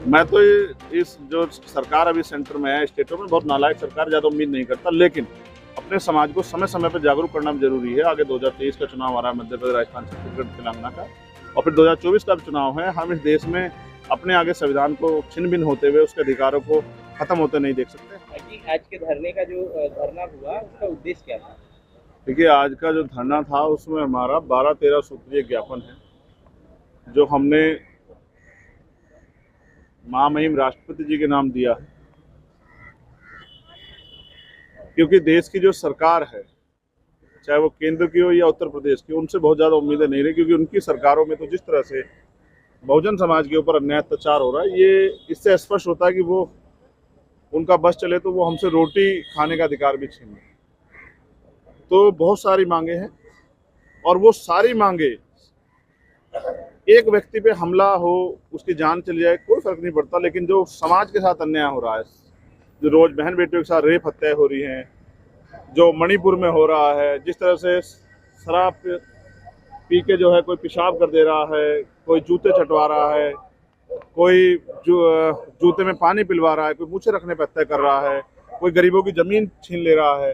मैं तो इस जो सरकार अभी सेंटर में है, स्टेटों में बहुत नालायक सरकार, ज़्यादा उम्मीद नहीं करता, लेकिन अपने समाज को समय समय पर जागरूक करना भी जरूरी है। आगे 2023 का चुनाव आ रहा है, मध्य प्रदेश, राजस्थान, छत्तीसगढ़, तेलंगाना का, और फिर 2024 का भी चुनाव है। हम इस देश में अपने आगे संविधान को छिन्न भिन्न होते हुए उसके अधिकारों को खत्म होते नहीं देख सकते। आज के धरने का जो धरना हुआ उसका उद्देश्य क्या था? देखिए, आज का जो धरना था उसमें हमारा 12-13 सूत्रीय ज्ञापन है जो हमने महामहिम राष्ट्रपति जी के नाम दिया है, क्योंकि देश की जो सरकार है, चाहे वो केंद्र की हो या उत्तर प्रदेश की, उनसे बहुत ज़्यादा उम्मीदें नहीं रही, क्योंकि उनकी सरकारों में तो जिस तरह से बहुजन समाज के ऊपर अन्याय अत्याचार हो रहा है, ये इससे स्पष्ट होता है कि वो उनका बस चले तो वो हमसे रोटी खाने का अधिकार भी छीन लें। तो बहुत सारी मांगे हैं, और वो सारी मांगे, एक व्यक्ति पे हमला हो, उसकी जान चली जाए, कोई फर्क नहीं पड़ता, लेकिन जो समाज के साथ अन्याय हो रहा है, जो रोज बहन बेटियों के साथ रेप हत्याएं हो रही हैं, जो मणिपुर में हो रहा है, जिस तरह से शराब पी के जो है कोई पेशाब कर दे रहा है, कोई जूते चटवा रहा है, कोई जूते में पानी पिलवा रहा है, कोई मूछें रखने पर हत्या कर रहा है, कोई गरीबों की जमीन छीन ले रहा है,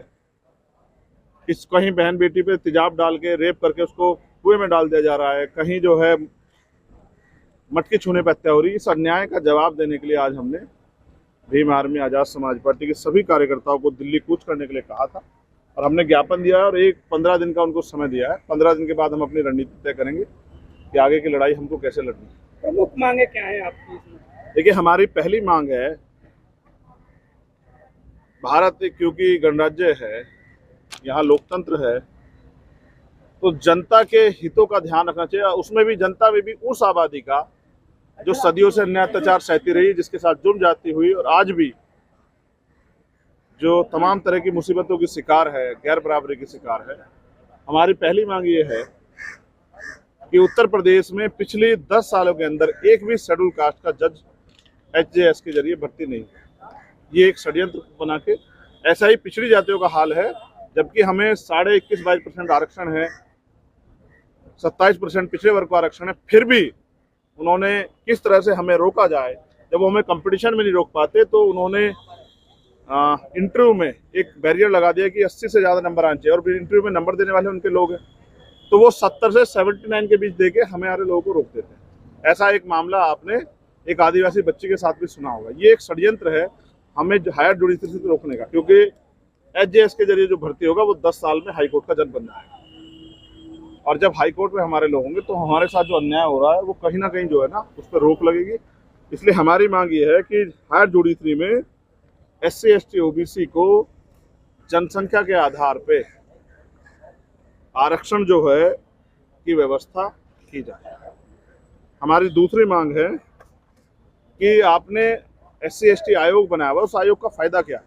कहीं बहन बेटी पे तेजाब डाल के रेप करके उसको कुएं में डाल दिया जा रहा है, कहीं जो है मटकी छूने पर हत्या हो रही है। इस अन्याय का जवाब देने के लिए आज हमने भीम आर्मी आज़ाद समाज पार्टी के सभी कार्यकर्ताओं को दिल्ली कूच करने के लिए कहा था, और हमने ज्ञापन दिया है, और 15 दिन का उनको समय दिया है। 15 दिन के बाद हम अपनी रणनीति तय करेंगे कि आगे की लड़ाई हमको कैसे लड़नी है। प्रमुख मांगे क्या है आपकी इसमें? देखिए, हमारी पहली मांग है, भारत क्योंकि गणराज्य है, यहाँ लोकतंत्र है, तो जनता के हितों का ध्यान रखना चाहिए। उसमें भी जनता में भी उस आबादी का जो सदियों से अन्याय अत्याचार सहती रही, जिसके साथ जुर्म जाती हुई, और आज भी जो तमाम तरह की मुसीबतों की शिकार है, गैर बराबरी की शिकार है। हमारी पहली मांग ये है कि उत्तर प्रदेश में पिछले 10 सालों के अंदर एक भी शेड्यूल कास्ट का जज HJS के जरिए भर्ती नहीं है। ये एक षड्यंत्र बना के, ऐसा ही पिछड़ी जातियों का हाल है, जबकि हमें 21.5-22% आरक्षण है, 27% पिछड़े वर्ग का आरक्षण है, फिर भी उन्होंने किस तरह से हमें रोका जाए। जब वो हमें कंपटीशन में नहीं रोक पाते, तो उन्होंने इंटरव्यू में एक बैरियर लगा दिया कि 80 से ज़्यादा नंबर आने चाहिए, और इंटरव्यू में नंबर देने वाले उनके लोग हैं, तो वो 70 से 79 के बीच देके हमारे लोगों को रोक देते हैं। ऐसा एक मामला आपने एक आदिवासी बच्ची के साथ भी सुना होगा। ये एक षड्यंत्र है हमें हायर जुडिशरी से रोकने का, क्योंकि HJS के जरिए जो भर्ती होगा वो 10 साल में हाईकोर्ट का जज बनना है, और जब हाईकोर्ट में हमारे लोग होंगे तो हमारे साथ जो अन्याय हो रहा है वो कहीं ना कहीं जो है ना, उस पर रोक लगेगी। इसलिए हमारी मांग ये है कि हायर जुडिशरी में SC ST OBC को जनसंख्या के आधार पे आरक्षण जो है की व्यवस्था की जाए। हमारी दूसरी मांग है कि आपने SC ST आयोग बनाया हुआ, उस आयोग का फायदा क्या है?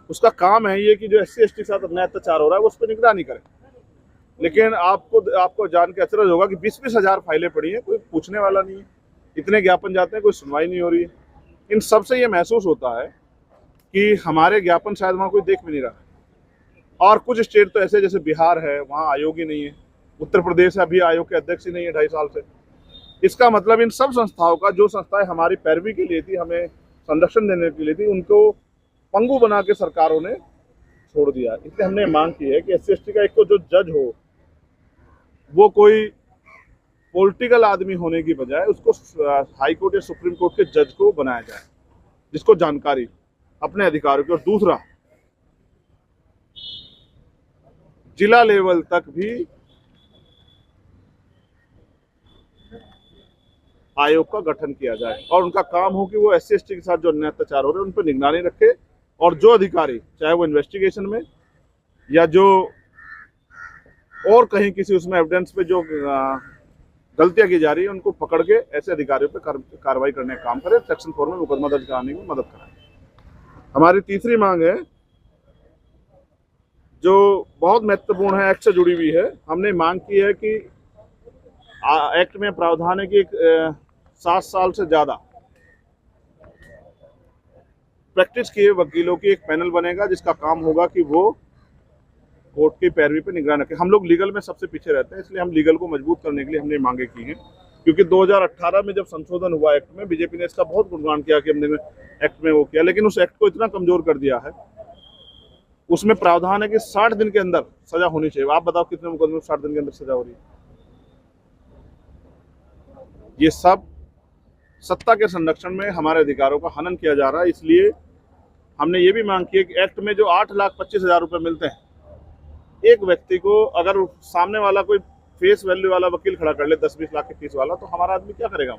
उसका काम है ये कि जो SC ST के साथ अन्याय अत्याचार हो रहा है वो उस पर निगरानी करें, लेकिन आपको जान के अचरज होगा कि 20-20 हज़ार फाइलें पड़ी हैं, कोई पूछने वाला नहीं है, इतने ज्ञापन जाते हैं, कोई सुनवाई नहीं हो रही है। इन सब से ये महसूस होता है कि हमारे ज्ञापन शायद वहाँ कोई देख भी नहीं रहा। और कुछ स्टेट तो ऐसे जैसे बिहार है, वहाँ आयोग ही नहीं है, उत्तर प्रदेश अभी आयोग के अध्यक्ष ही नहीं है 2.5 साल से। इसका मतलब इन सब संस्थाओं का, जो संस्थाएं हमारी पैरवी के लिए थी, हमें संरक्षण देने के लिए थी, उनको पंगु बना के सरकारों ने छोड़ दिया। इसलिए हमने मांग की है कि SC ST का एक तो जो जज हो वो कोई पॉलिटिकल आदमी होने की बजाय उसको हाई कोर्ट या सुप्रीम कोर्ट के जज को बनाया जाए, जिसको जानकारी अपने अधिकारों की। और दूसरा, जिला लेवल तक भी आयोग का गठन किया जाए, और उनका काम हो कि वो SC ST के साथ जो अन्याय अत्याचार हो रहे हैं उन पर निगरानी रखे, और जो अधिकारी, चाहे वो इन्वेस्टिगेशन में या जो और कहीं किसी उसमें एविडेंस पे जो गलतियां की जा रही है, उनको पकड़ के ऐसे अधिकारियों पे कार्रवाई करने का काम करे, सेक्शन 4 में मुकदमा दर्ज कराने की मदद कराए। हमारी तीसरी मांग है, जो बहुत महत्वपूर्ण है, एक्ट से जुड़ी हुई है। हमने मांग की है कि एक्ट में प्रावधान है कि 7 साल से ज्यादा प्रैक्टिस किए वकीलों की एक पैनल बनेगा, जिसका काम होगा कि वो कोर्ट की पैरवी पे निगरानी रखें। हम लोग लीगल में सबसे पीछे रहते हैं, इसलिए हम लीगल को मजबूत करने के लिए हमने मांगे की हैं क्योंकि 2018 में जब संशोधन हुआ एक्ट में, बीजेपी ने इसका बहुत गुणगान किया कि हमने एक्ट में वो किया, लेकिन उस एक्ट को इतना कमजोर कर दिया है। उसमें प्रावधान है कि 60 दिन के अंदर सजा होनी चाहिए। आप बताओ कितने मुकदमे में 60 दिन के अंदर सजा हो रही है? ये सब सत्ता के संरक्षण में हमारे अधिकारों का हनन किया जा रहा है। इसलिए हमने ये भी मांग की है कि एक्ट में जो 8,25,000 रुपए मिलते हैं एक व्यक्ति को, अगर सामने वाला कोई फेस वैल्यू वाला वकील खड़ा कर ले 10-20 लाख की फीस वाला, तो हमारा आदमी क्या करेगा?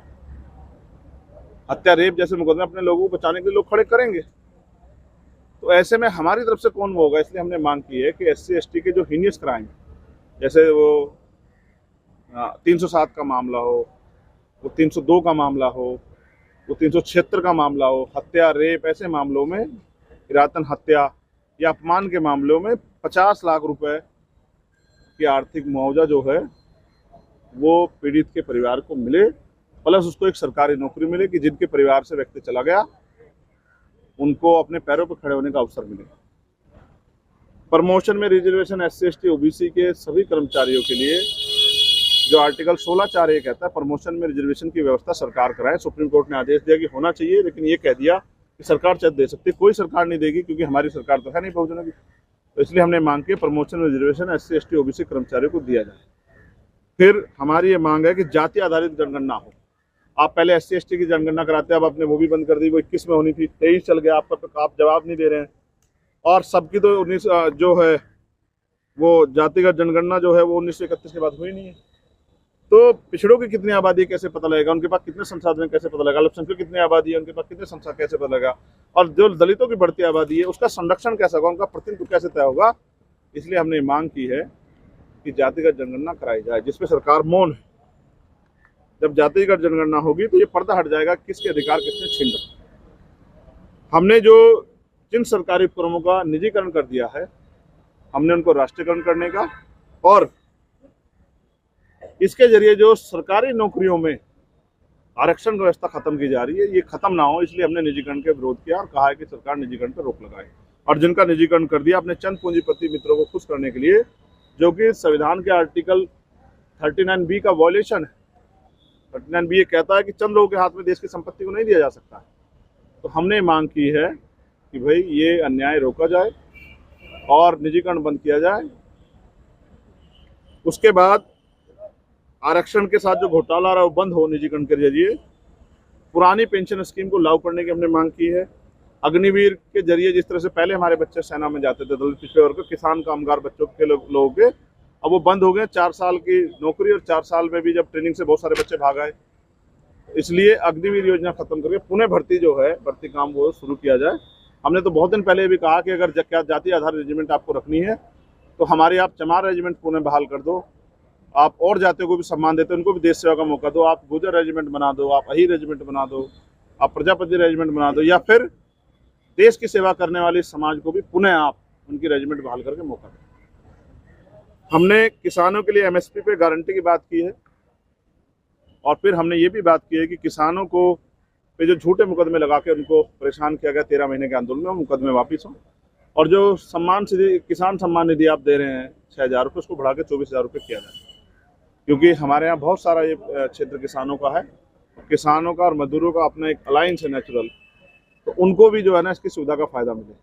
हत्या, रेप जैसे मुकदमे अपने लोगों को बचाने के लिए लोग खड़े करेंगे। तो ऐसे में हमारी तरफ से कौन वो होगा? इसलिए हमने मांग की है कि SC ST के जो हीनियस क्राइम, जैसे वो 307 का मामला हो, वो 302 का मामला हो, वो 376 का मामला हो, हत्या, रेप, ऐसे मामलों में, हिरासत हत्या या अपमान के मामलों में 50 लाख रुपए की आर्थिक मुआवजा जो है वो पीड़ित के परिवार को मिले, प्लस उसको एक सरकारी नौकरी मिले कि जिनके परिवार से व्यक्ति चला गया उनको अपने पैरों पर खड़े होने का अवसर मिले। प्रमोशन में रिजर्वेशन SC ST OBC के सभी कर्मचारियों के लिए जो आर्टिकल 16(4)(a) कहता है, प्रमोशन में रिजर्वेशन की व्यवस्था सरकार कराए। सुप्रीम कोर्ट ने आदेश दिया कि होना चाहिए, लेकिन ये कह दिया कि सरकार चाहे दे सकती है। कोई सरकार नहीं देगी, क्योंकि हमारी सरकार तो है नहीं बहुजनों की। तो इसलिए हमने मांग की प्रमोशन में रिजर्वेशन SC ST OBC कर्मचारियों को दिया जाए। फिर हमारी ये मांग है कि जाति आधारित जनगणना हो। आप पहले SC ST की जनगणना कराते, अब आपने वो भी बंद कर दी। वो 21 में होनी थी, 23 चल गया आपका, तो आप जवाब नहीं दे रहे हैं। और सबकी तो 19 जो है वो जातिगत जनगणना जो है वो 1931 के बाद हुई नहीं है। तो पिछड़ों की कितनी आबादी कैसे पता लगेगा? उनके पास कितने संसाधन कैसे पता लगेगा? अल्पसंख्यक कितनी आबादी है, उनके पास कितने संसाधन कैसे पता लगेगा? और जो दलितों की बढ़ती आबादी है उसका संरक्षण कैसे होगा, उनका प्रतिनिधित्व कैसे तय होगा? इसलिए हमने मांग की है कि जातिगत जनगणना कराई जाए, जिसपे सरकार मौन है। जब जातिगत जनगणना होगी तो ये पर्दा हट जाएगा किसके अधिकार किसने छीन रखे। हमने जो जिन सरकारी उपक्रमों का निजीकरण कर दिया है, हमने उनको राष्ट्रीयकरण करने का, और इसके जरिए जो सरकारी नौकरियों में आरक्षण व्यवस्था खत्म की जा रही है, ये खत्म ना हो, इसलिए हमने निजीकरण के विरोध किया और कहा है कि सरकार निजीकरण पर रोक लगाए। और जिनका निजीकरण कर दिया अपने चंद पूंजीपति मित्रों को खुश करने के लिए, जो कि संविधान के आर्टिकल 39B का वॉयलेशन है। 39B ये कहता है कि चंद लोगों के हाथ में देश की संपत्ति को नहीं दिया जा सकता है। तो हमने मांग की है कि भाई ये अन्याय रोका जाए और निजीकरण बंद किया जाए। उसके बाद आरक्षण के साथ जो घोटाला रहा है वो बंद हो निजीकरण के जरिए। पुरानी पेंशन स्कीम को लागू करने की हमने मांग की है। अग्निवीर के जरिए जिस तरह से पहले हमारे बच्चे सेना में जाते थे, दलित पिछड़े वर्ग, किसान कामगार बच्चों के लोगों के, अब वो बंद हो गए। 4 साल की नौकरी, और 4 साल में भी जब ट्रेनिंग से बहुत सारे बच्चे भाग आए, इसलिए अग्निवीर योजना खत्म करके पुनः भर्ती जो है, भर्ती काम वो शुरू किया जाए। हमने तो बहुत दिन पहले भी कहा कि अगर क्या जाति आधारित रेजिमेंट आपको रखनी है तो हमारी आप चमार रेजिमेंट पुनः बहाल कर दो। आप और जातियों को भी सम्मान देते, उनको भी देश सेवा का मौका दो। आप गुर्जर रेजिमेंट बना दो, आप अही रेजिमेंट बना दो, आप प्रजापति रेजिमेंट बना दो, या फिर देश की सेवा करने वाले समाज को भी पुनः आप उनकी रेजिमेंट बहाल करके मौका दें। हमने किसानों के लिए MSP पे गारंटी की बात की है, और फिर हमने ये भी बात की है कि किसानों को पे जो झूठे मुकदमे लगा के उनको परेशान किया गया 13 महीने के आंदोलन में, मुकदमे वापिस हों। और जो किसान सम्मान निधि आप दे रहे हैं 6,000 रुपये, उसको बढ़ा के 24,000 रुपये किया जाए, क्योंकि हमारे यहाँ बहुत सारा ये क्षेत्र किसानों का है। किसानों का और मजदूरों का अपना एक अलायंस है नेचुरल, तो उनको भी जो है ना इसकी सुविधा का फायदा मिले।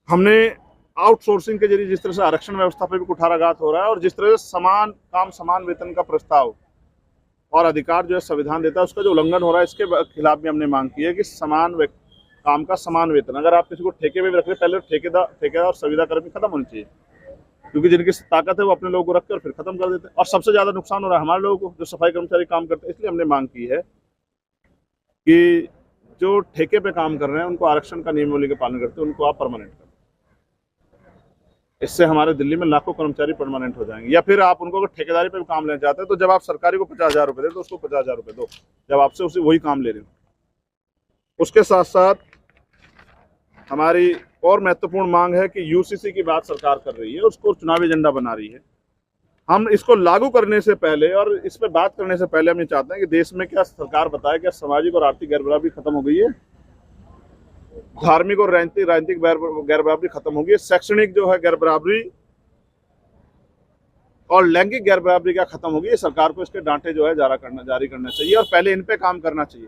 हमने आउटसोर्सिंग के जरिए जिस तरह से आरक्षण व्यवस्था पर भी कुठाराघात हो रहा है, और जिस तरह से समान काम समान वेतन का प्रस्ताव और अधिकार जो है संविधान देता है, उसका जो उल्लंघन हो रहा है, इसके खिलाफ भी हमने मांग की है कि समान काम का समान वेतन। अगर आप किसी को ठेके में भी रख रहे, पहले ठेकेदार और संविदा कर्मी खत्म होनी चाहिए, क्योंकि जिनकी ताकत है वो अपने लोगों को रख कर फिर खत्म कर देते हैं, और सबसे ज्यादा नुकसान हो रहा है हमारे लोगों को, जो सफाई कर्मचारी काम करते हैं। इसलिए हमने मांग की है कि जो ठेके पे काम कर रहे हैं उनको आरक्षण का नियमावली का पालन करते हैं, उनको आप परमानेंट करें। इससे हमारे दिल्ली में लाखों कर्मचारी परमानेंट हो जाएंगे। या फिर आप उनको अगर ठेकेदारी पे भी काम लेना चाहते हैं, तो जब आप सरकारी को 50,000 रुपये दें तो उसको 50,000 रुपये दो, जब आपसे उसी वही काम ले रहे हो। उसके साथ साथ हमारी और महत्वपूर्ण मांग है कि UCC की बात सरकार कर रही है, उसको चुनावी एजेंडा बना रही है। हम इसको लागू करने से पहले और इस पर बात करने से पहले हम ये चाहते हैं कि देश में क्या सरकार बताए क्या सामाजिक और आर्थिक गैरबराबरी खत्म हो गई है, धार्मिक और राजनीतिक गैरबराबरी खत्म हो गई है, शैक्षणिक जो है गैरबराबरी और लैंगिक गैर बराबरी क्या खत्म होगी, ये सरकार को इसके डांटे जो है जारी करना चाहिए और पहले इन पे काम करना चाहिए।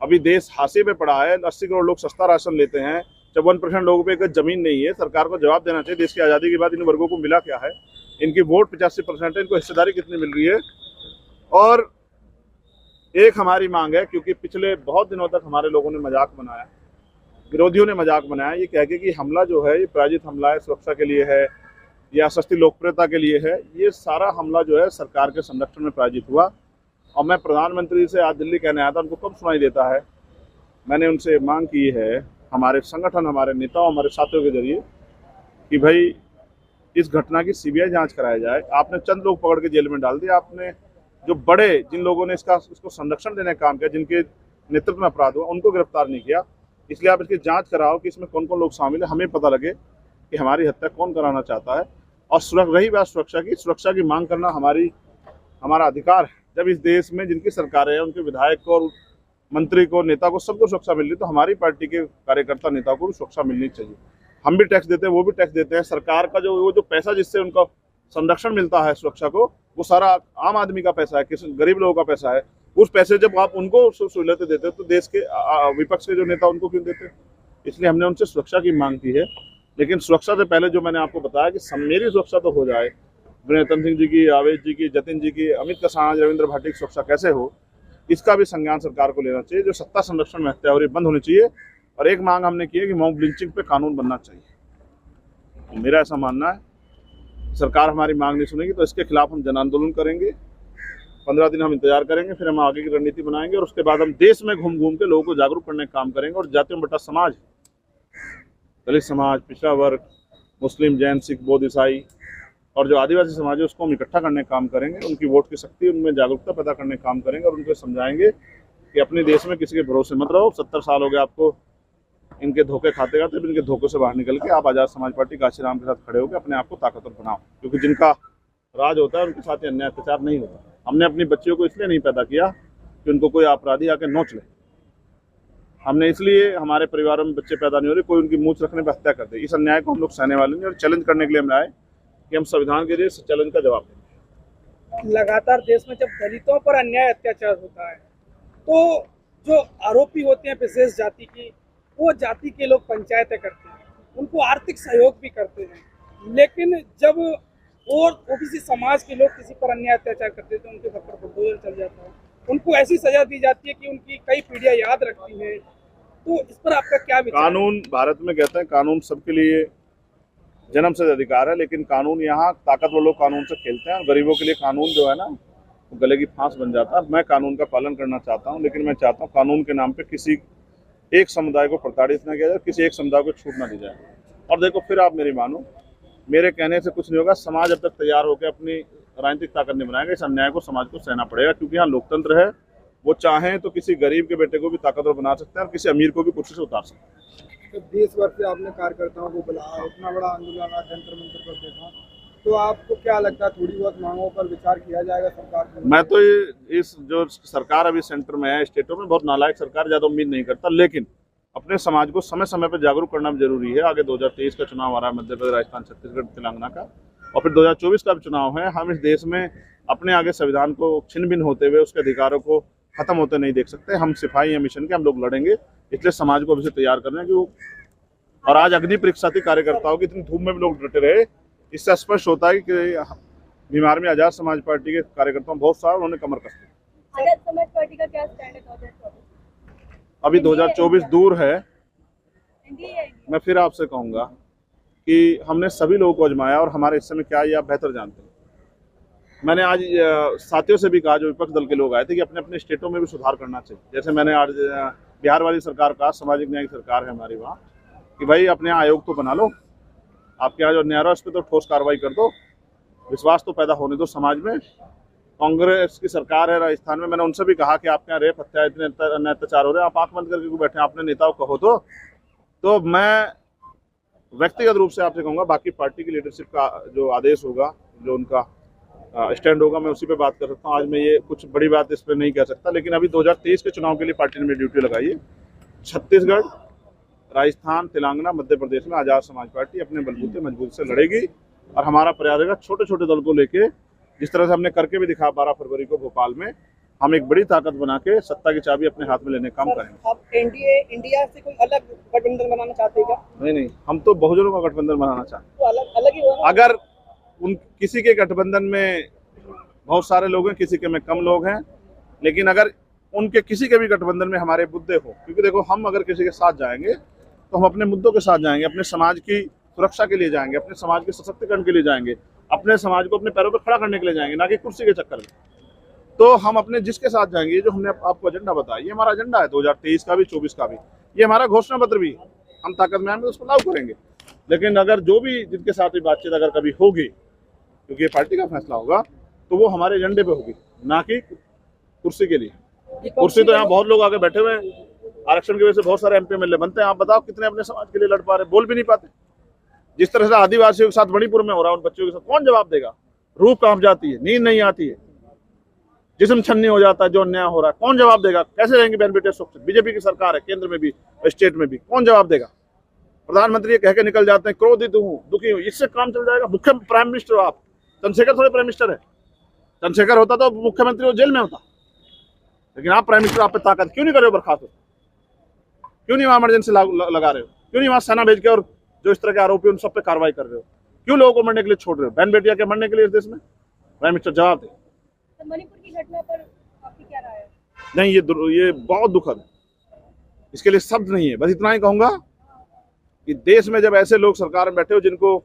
अभी देश हाशिए पे पड़ा है, 80 करोड़ लोग सस्ता राशन लेते हैं, जब 1% लोगों पे एक जमीन नहीं है। सरकार को जवाब देना चाहिए, देश की आज़ादी के बाद इन वर्गों को मिला क्या है, इनकी वोट 85% है, इनको हिस्सेदारी कितनी मिल रही है। और एक हमारी मांग है, क्योंकि पिछले बहुत दिनों तक हमारे लोगों ने मजाक बनाया, विरोधियों ने मजाक बनाया ये कह के कि हमला जो है ये पराजित हमला है, सुरक्षा के लिए है या सस्ती लोकप्रियता के लिए है। ये सारा हमला जो है सरकार के संरक्षण में पराजित हुआ। और मैं प्रधानमंत्री से आज दिल्ली कहने आया था, उनको कब सुनाई देता है। मैंने उनसे मांग की है, हमारे संगठन, हमारे नेताओं, हमारे साथियों के जरिए, कि भाई इस घटना की सीबीआई जांच कराया जाए। आपने चंद लोग पकड़ के जेल में डाल दिया, आपने जो बड़े जिन लोगों ने इसको संरक्षण देने का काम किया, जिनके नेतृत्व में अपराध हुआ, उनको गिरफ्तार नहीं किया। इसलिए आप इसकी जांच कराओ कि इसमें कौन कौन लोग शामिल है, हमें पता लगे कि हमारी हत्या कौन कराना चाहता है। और रही बात सुरक्षा की मांग करना हमारा अधिकार है। जब इस देश में जिनकी सरकार है, उनके विधायक को और मंत्री को, नेता को, सबको सुरक्षा मिल रही, तो हमारी पार्टी के कार्यकर्ता, नेता को भी सुरक्षा मिलनी चाहिए। हम भी टैक्स देते हैं, वो भी टैक्स देते हैं। सरकार का जो पैसा जिससे उनका संरक्षण मिलता है, सुरक्षा को, वो सारा आम आदमी का पैसा है, किसी गरीब लोगों का पैसा है। उस पैसे जब आप उनको सहूलियतें देते हो तो देश के विपक्ष के जो नेता उनको क्यों देते? इसलिए हमने उनसे सुरक्षा की मांग की है। लेकिन सुरक्षा से पहले जो मैंने आपको बताया कि मेरी सुरक्षा तो हो जाए, विनयतन सिंह जी की, आवेश जी की, जतिन जी की, अमित कसाना, रविंद्र भाटी की सुरक्षा कैसे हो, इसका भी संज्ञान सरकार को लेना चाहिए। जो सत्ता संरक्षण में हत्या हो रही बंद होनी चाहिए। और एक मांग हमने की है कि मॉब लिंचिंग पे कानून बनना चाहिए। मेरा ऐसा मानना है, सरकार हमारी मांग नहीं सुनेगी तो इसके खिलाफ हम जन आंदोलन करेंगे। 15 दिन हम इंतजार करेंगे, फिर हम आगे की रणनीति बनाएंगे और उसके बाद हम देश में घूम घूम के लोगों को जागरूक करने का काम करेंगे। और जातियों बटा समाज, दलित समाज, पिछड़ा वर्ग, मुस्लिम, जैन, सिख, बौद्ध, ईसाई और जो आदिवासी समाज है, उसको हम इकट्ठा करने का काम करेंगे। उनकी वोट की शक्ति, उनमें जागरूकता पैदा करने का काम करेंगे और उनको समझाएंगे कि अपने देश में किसी के भरोसे मत रहो। 70 साल हो गए आपको इनके धोखे खाते खाते, इनके धोखे से बाहर निकल के आप आज़ाद समाज पार्टी काशीराम के साथ खड़े होकर अपने आप को ताकतवर बनाओ। क्योंकि जिनका राज होता है उनके साथ ये अन्याय अत्याचार नहीं होता। हमने अपनी बच्चियों को इसलिए नहीं पैदा किया कि उनको कोई अपराधी आके नोच ले। हमने इसलिए, हमारे परिवारों में बच्चे पैदा नहीं हो रहे कोई उनकी मूंछ रखने पर हत्या कर दे। इस अन्याय को हम लोग सहने वाले नहीं और चैलेंज करने के लिए हम आए कि हम संविधान के लिए इस चैलेंज का जवाब दें। लगातार देश में जब दलितों पर अन्याय अत्याचार होता है तो जो आरोपी होते हैं विशेष जाति की, वो जाति के लोग पंचायतें करते हैं, उनको आर्थिक सहयोग भी करते हैं। लेकिन जब और ओबीसी समाज के लोग किसी पर अन्याय अत्याचार करते हैं तो उनके घर पर बुलडोजर चल जाता है, उनको ऐसी सजा दी जाती है कि उनकी कई पीढ़ियां याद रखती हैं। तो इस पर आपका क्या विचार? कानून, भारत में कहते हैं कानून सबके लिए जन्म से अधिकार है, लेकिन कानून यहाँ ताकतवर लोग कानून से खेलते हैं और गरीबों के लिए कानून जो है ना, वो गले की फांस बन जाता है। मैं कानून का पालन करना चाहता हूँ, लेकिन मैं चाहता हूँ कानून के नाम पे किसी एक समुदाय को प्रताड़ित न किया जाए, किसी एक समुदाय को छूट न दी जाए। और देखो, फिर आप मेरी मानो, मेरे कहने से कुछ नहीं होगा। समाज अब तक तैयार होकर अपनी राजनीतिक ताकत नहीं बनाएगा। इस अन्याय को समाज को सहना पड़ेगा, क्योंकि यहाँ लोकतंत्र है। वो चाहें तो किसी गरीब के बेटे को भी ताकतवर बना सकते हैं और किसी अमीर को भी कुर्सी से उतार सकते हैं। तो देश भर से आपने कार्यकर्ताओं को बुलाया, इतना बड़ा आंदोलन आज जंतर मंतर पर देखा, तो आपको क्या लगता है थोड़ी बहुत मांगों पर विचार किया जाएगा सरकार को? मैं तो इस जो सरकार अभी सेंटर में है, स्टेटों में बहुत नालायक सरकार, ज़्यादा उम्मीद नहीं करता। लेकिन अपने समाज को समय समय पर जागरूक करना भी जरूरी है। आगे 2023 का चुनाव आ रहा है, मध्य प्रदेश, राजस्थान, छत्तीसगढ़, तेलंगाना का, और फिर 2024 का भी चुनाव है। हम इस देश में अपने आगे संविधान को छिन्न भिन्न होते हुए उसके अधिकारों को खत्म होते नहीं देख सकते। हम सिपाही हैं मिशन के, हम लोग लड़ेंगे। इसलिए समाज को अभी से तैयार करना है कि वो, और आज अग्नि परीक्षा थी कार्यकर्ताओं की, इतनी धूप में भी लोग डटे रहे। इससे स्पष्ट होता है कि बिहार में आजाद समाज पार्टी के कार्यकर्ताओं बहुत सारा उन्होंने कमर कस दी। आजाद समाज पार्टी का क्या स्टैंड है 2024? अभी 2024 दूर है। एनडीए मैं फिर आपसे कहूंगा कि हमने सभी लोगों को आजमाया और हमारे हिस्से में क्या है ये आप बेहतर जानते हैं। मैंने आज साथियों से भी कहा, जो विपक्ष दल के लोग आए थे, कि अपने अपने स्टेटों में भी सुधार करना चाहिए। जैसे मैंने आज बिहार वाली सरकार का, सामाजिक न्याय की सरकार है हमारी वहाँ, कि भाई अपने यहाँ आयोग तो बना लो, आपके यहाँ जो न्याय है उस पर तो ठोस कार्रवाई कर दो, विश्वास तो पैदा होने दो समाज में। कांग्रेस की सरकार है राजस्थान में, मैंने उनसे भी कहा कि आपके यहाँ रेप, हत्या, इतने अत्याचार हो रहे हैं, आप आंख बंद करके क्यों बैठे हैं, अपने नेताओं को कहो। तो मैं व्यक्तिगत रूप से आपसे कहूँगा, बाकी पार्टी की लीडरशिप का जो आदेश होगा, जो उनका स्टैंड होगा, मैं उसी पे बात कर सकता हूँ। आज मैं ये कुछ बड़ी बात इस पर नहीं कह सकता, लेकिन अभी 2023 के चुनाव के लिए पार्टी ने मेरी ड्यूटी लगाई है। छत्तीसगढ़, राजस्थान, तेलंगाना, मध्य प्रदेश में आजाद समाज पार्टी अपने बलबूते मजबूत से लड़ेगी और हमारा प्रयास रहेगा छोटे छोटे दल को लेके, जिस तरह से हमने करके भी दिखा 12 फरवरी को भोपाल में, हम एक बड़ी ताकत बना के सत्ता की चाबी अपने हाथ में लेने का काम करेंगे। आप एनडीए इंडिया से कोई अलग गठबंधन बनाना चाहते हैं क्या? नहीं, हम तो बहुजनों का गठबंधन बनाना चाहते हैं। तो अलग अलग ही होगा ना? अगर उन किसी के गठबंधन में बहुत सारे लोग हैं, किसी के में कम लोग हैं, लेकिन अगर उनके किसी के भी गठबंधन में हमारे मुद्दे हो, क्योंकि देखो हम अगर किसी के साथ जाएंगे तो हम अपने मुद्दों के साथ जाएंगे, अपने समाज की सुरक्षा के लिए जाएंगे, अपने समाज के सशक्तिकरण के लिए जाएंगे, अपने समाज को अपने पैरों पर खड़ा करने के लिए जाएंगे, ना कि कुर्सी के चक्कर में। तो हम अपने जिसके साथ जाएंगे, जो हमने आपको एजेंडा बताया, ये हमारा एजेंडा है 2023 का भी, 24 का भी, ये हमारा घोषणा पत्र भी, हम ताकत में आएंगे उसको लागू करेंगे। लेकिन अगर जो भी जिनके साथ भी बातचीत अगर कभी होगी, क्योंकि ये पार्टी का फैसला होगा, तो वो हमारे एजेंडे पे होगी, ना कि कुर्सी के लिए। कुर्सी तो यहाँ बहुत लोग आगे बैठे हुए हैं, आरक्षण की वजह से बहुत सारे एमपी एमएलए बनते हैं। आप बताओ कितने अपने समाज के लिए लड़ पा रहे, बोल भी नहीं पाते। जिस तरह से आदिवासियों के साथ मणिपुर में हो रहा है, उन बच्चों के साथ कौन जवाब देगा? रूह कांप जाती है, नींद नहीं आती है, जिस्म छन्नी हो जाता है, जो अन्याय हो रहा है, कौन जवाब देगा? कैसे रहेंगे बहन बेटे सुख से? बीजेपी की सरकार है, केंद्र में भी, स्टेट में भी, कौन जवाब देगा? प्रधानमंत्री ये कह के निकल जाते हैं, क्रोधित हूँ, दुखी हूँ, इससे काम चल जाएगा? मुख्य प्राइम मिनिस्टर हो आप, चंद्रशेखर थोड़े प्राइम मिनिस्टर है। चंद्रशेखर होता तो मुख्यमंत्री वो जेल में होता, लेकिन आप प्राइम मिनिस्टर, आप पे ताकत क्यों नहीं कर रहे हो बर्खास्त? क्यों नहीं वहां इमरजेंसी लगा रहे हो? क्यों नहीं वहां सेना भेज के और जो इस तरह के आरोपी उन सब पे कार्रवाई कर रहे हो? क्यों लोगों को मरने के लिए छोड़ रहे हो? बहन बेटिया के मरने के लिए इस देश में? प्राइम मिनिस्टर जवाब दे। तो मणिपुर की घटना पर आपकी क्या राय है? नहीं, ये बहुत दुखद है, इसके लिए शब्द नहीं है। बस इतना ही कहूंगा कि देश में जब ऐसे लोग सरकार में बैठे हो जिनको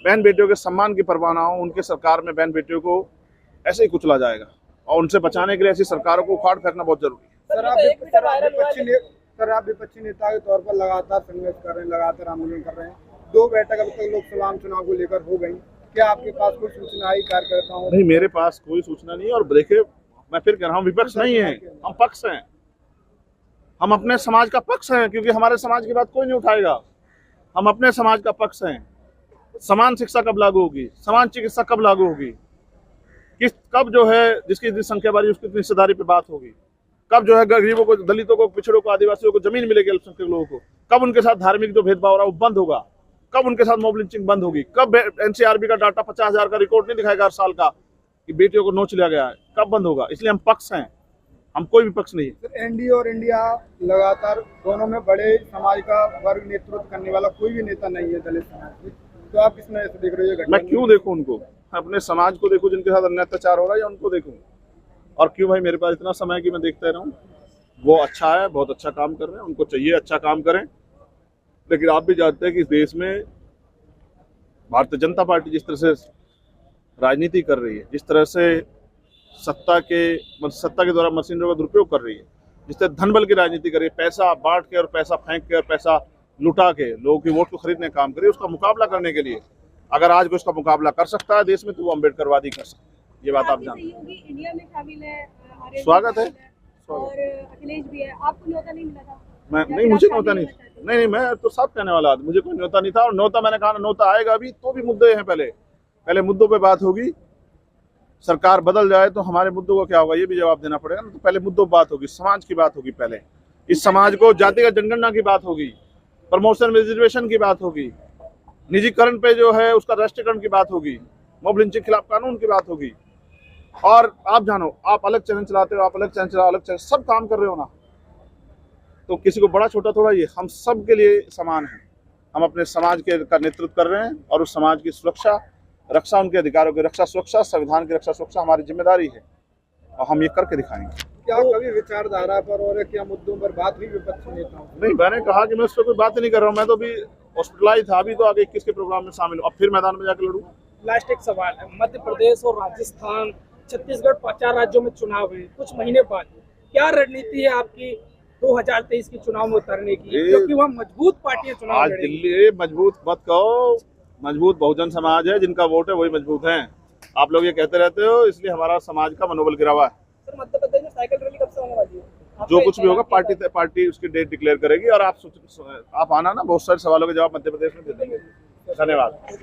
बहन बेटियों के सम्मान की परवाह ना हो, उनके सरकार में बहन बेटियों को ऐसे ही कुचला जाएगा, और उनसे बचाने के लिए ऐसी सरकारों को उखाड़ फेंकना बहुत जरूरी है। सर आप विपक्षी नेता के तौर पर लगातार संघर्ष कर रहे हैं, लगातार आंदोलन कर रहे हैं। 2 बैठक अब तक लोकसभा चुनाव को लेकर हो गई, क्या आपके पास कोई सूचना आई कार्यकर्ताओं? नहीं, मेरे पास कोई सूचना नहीं है। और देखिए, मैं फिर कह रहा हूँ, विपक्ष नहीं है, हम पक्ष हैं। हम अपने समाज का पक्ष हैं, क्योंकि हमारे समाज की बात कोई नहीं उठाएगा। हम अपने समाज का पक्ष हैं। समान शिक्षा कब लागू होगी? समान चिकित्सा कब लागू होगी? कब जो है जिसकी संख्या बारी उसकी हिस्सेदारी पे बात होगी? कब जो है गरीबों को, दलितों को, पिछड़ों को, आदिवासियों को जमीन मिलेगी? अल्पसंख्यक लोगों को कब उनके साथ धार्मिक जो भेदभाव हो रहा है वो बंद होगा? कब उनके साथ मॉब लिंचिंग बंद होगी? कब एनसीआरबी का डाटा 50,000 का रिकॉर्ड नहीं दिखाएगा हर साल का कि बेटियों को नोच लिया गया है? कब बंद होगा? इसलिए हम पक्ष हैं, हम कोई विपक्ष नहीं है। एनडीए और इंडिया लगातार दोनों में बड़े समाज का वर्ग नेतृत्व करने वाला कोई भी नेता नहीं है दलित समाज के, तो आप किस नजर से देख रहे हो? मैं क्यों देखूं उनको? अपने समाज को देखूं जिनके साथ अन्याय अत्याचार हो रहा है, या उनको देखूं? और क्यों भाई, मेरे पास इतना समय है कि मैं देखता रहूं? वो अच्छा है, बहुत अच्छा काम कर रहे हैं, उनको चाहिए अच्छा काम करें। लेकिन आप भी जानते हैं कि इस देश में भारतीय जनता पार्टी जिस तरह से राजनीति कर रही है, जिस तरह से सत्ता के द्वारा मशीनरों का दुरुपयोग कर रही है, जिस तरह धन बल की राजनीति कर रही है, पैसा बांट के और पैसा फेंक के और पैसा लुटा के लोगों की वोट को खरीदने का काम कर रही है, उसका मुकाबला करने के लिए अगर आज कोई उसका मुकाबला कर सकता है देश में, तो वो अम्बेडकरवादी कर सकता है। ये बात आप जानते हैं। इंडिया में शामिल है, स्वागत है। और अखिलेश भी है। आपको न्योता नहीं मिला था? नहीं, मुझे न्योता नहीं, मैं तो साफ कहने वाला आदमी, मुझे कोई न्योता नहीं था। और न्योता, मैंने कहा न्योता आएगा अभी, तो भी मुद्दे हैं, पहले मुद्दों पे बात होगी। सरकार बदल जाए तो हमारे मुद्दों को क्या होगा ये भी जवाब देना पड़ेगा ना। तो पहले मुद्दों बात होगी, समाज की बात होगी, पहले इस समाज को जातिगत जनगणना की बात होगी, प्रमोशन रिजर्वेशन की बात होगी, निजीकरण पे जो है उसका राष्ट्रीयकरण की बात होगी, मॉब लिंचिंग के खिलाफ कानून की बात होगी। और आप जानो, आप अलग चैनल चलाते हो, आप अलग चैनल चलाओ, अलग चैनल, सब काम कर रहे हो ना, तो किसी को बड़ा छोटा थोड़ा, ये हम सब के लिए समान है। हम अपने समाज के का नेतृत्व कर रहे हैं, और उस समाज की सुरक्षा, रक्षा, उनके अधिकारों की रक्षा, सुरक्षा, संविधान की रक्षा, सुरक्षा हमारी जिम्मेदारी है, और हम ये करके दिखाएंगे। क्या कभी विचारधारा पर और क्या मुद्दों पर बात हुई विपक्षी नेताओं? नहीं, मैंने कहा कि मैं उस पर कोई बात ही नहीं कर रहा हूँ। मैं तो अभी हॉस्पिटलाइज था, अभी तो आगे 21 के प्रोग्राम में शामिल हूँ, अब फिर मैदान में जाकर लड़ूँ। लास्ट एक सवाल है, मध्य प्रदेश और राजस्थान, छत्तीसगढ़, 4 राज्यों में चुनाव है कुछ महीने बाद, क्या रणनीति है आपकी 2023 के चुनाव में उतरने की? क्योंकि वहाँ मजबूत पार्टियां चुनाव आज लड़ेंगी। दिल्ली मजबूत मत कहो, मजबूत बहुजन समाज है, जिनका वोट है वही मजबूत है। आप लोग ये कहते रहते हो, इसलिए हमारा समाज का मनोबल गिरा हुआ है। सर, मध्य प्रदेश में साइकिल रैली कब से होने वाली है? जो कुछ भी होगा पार्टी उसकी डेट डिक्लेयर करेगी, और आप आना ना, बहुत सारे सवालों के जवाब मध्य प्रदेश में दे देंगे। धन्यवाद।